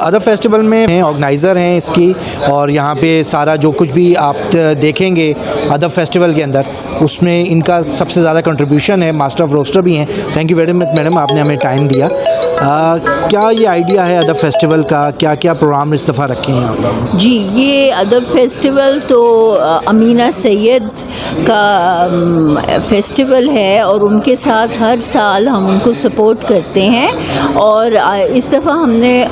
ادب فیسٹیول میں آرگنائزر ہیں اس کی، اور یہاں پہ سارا جو کچھ بھی آپ دیکھیں گے ادب فیسٹیول کے اندر، اس میں ان کا سب سے زیادہ کنٹریبیوشن ہے، ماسٹر آف روسٹر بھی ہیں. Thank you very much madam, آپ نے ہمیں ٹائم دیا. کیا یہ آئیڈیا ہے ادب فیسٹیول کا؟ کیا کیا پروگرام اس دفعہ رکھے ہیں آپ؟ جی، یہ ادب فیسٹیول تو امینہ سید کا فیسٹیول ہے، اور ان کے ساتھ ہر سال ہم ان کو سپورٹ کرتے ہیں. اور اس دفعہ ہم نے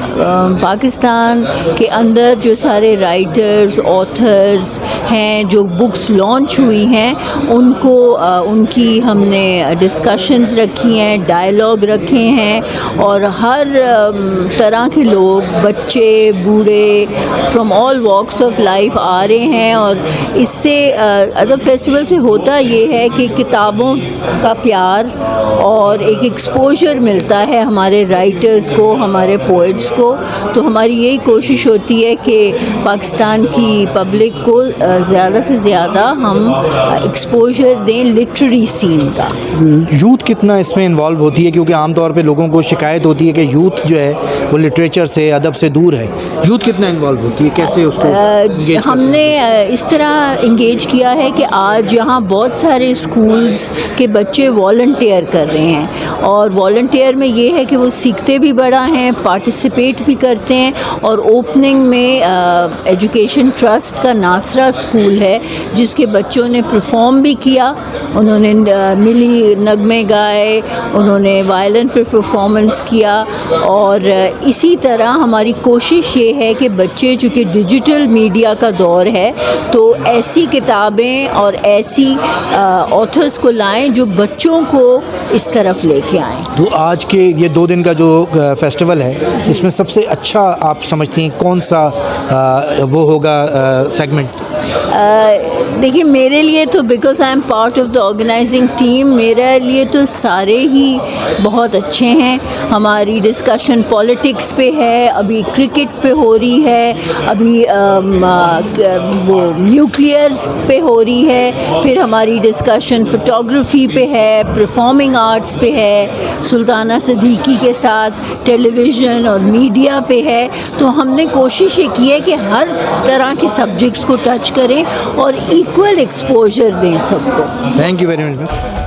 پاکستان کے اندر جو سارے رائٹرز، آتھرز ہیں، جو بکس لانچ ہوئی ہیں، ان کو ان کی ہم نے ڈسکشنز رکھی ہیں، ڈائلاگ رکھے ہیں، اور ہر طرح کے لوگ، بچے، بوڑھے، from all walks of life آ رہے ہیں. اور اس سے ادب فیسٹیول سے ہوتا یہ ہے کہ کتابوں کا پیار اور ایک ایکسپوجر ملتا ہے ہمارے رائٹرز کو، ہمارے پوئٹس کو. تو ہماری یہی کوشش ہوتی ہے کہ پاکستان کی پبلک کو زیادہ سے زیادہ ہم ایکسپوجر دیں لٹریری سین کا. یوتھ کتنا اس میں انوالو ہوتی ہے؟ کیونکہ عام طور پہ لوگوں کو شکایت ہوتی ہے کہ یوتھ جو ہے وہ لٹریچر سے، ادب سے دور ہے. یوتھ کتنا انوالو ہوتی ہے؟ کیسے اس کو ہم نے اس طرح انگیج کیا ہے کہ آج یہاں بہت سارے اسکولز کے بچے والنٹیئر کر رہے ہیں، اور والنٹیئر میں یہ ہے کہ وہ سیکھتے بھی بڑا ہیں، پارٹیسپیٹ بھی کرتے ہیں. اور اوپننگ میں ایجوکیشن ٹرسٹ کا ناصرہ اسکول ہے، جس کے بچوں نے پرفارم بھی کیا. انہوں نے ملی نغمے گائے، انہوں نے وائلن پہ پرفارمنس کیا. اور اسی طرح ہماری کوشش یہ ہے کہ بچے، چونکہ ڈیجیٹل میڈیا کا دور ہے، تو ایسی کتابیں اور ایسی آتھرز کو لائیں جو بچوں کو اس طرف لے کے آئیں. تو آج کے یہ 2 دن کا جو فیسٹیول ہے، اس میں سب سے اچھا آپ سمجھتی ہیں کون سا وہ ہوگا سیگمنٹ؟ دیکھیے، میرے لیے تو because I am part of the organising team, میرے لیے تو سارے ہی بہت اچھے ہیں. ہماری ڈسکشن پولیٹکس پہ ہے، ابھی کرکٹ پہ ہو رہی ہے، ابھی وہ نیوکلیئرز پہ ہو رہی ہے، پھر ہماری ڈسکشن فوٹوگرافی پہ ہے، پرفارمنگ آرٹس پہ ہے، سلطانہ صدیقی کے ساتھ ٹیلی ویژن اور میڈیا پہ ہے. تو ہم نے کوشش یہ کی ہے کہ ہر طرح کے سبجیکٹس کو ٹچ کریں اور ایکول ایکسپوجر دیں سب کو. Thank you very much.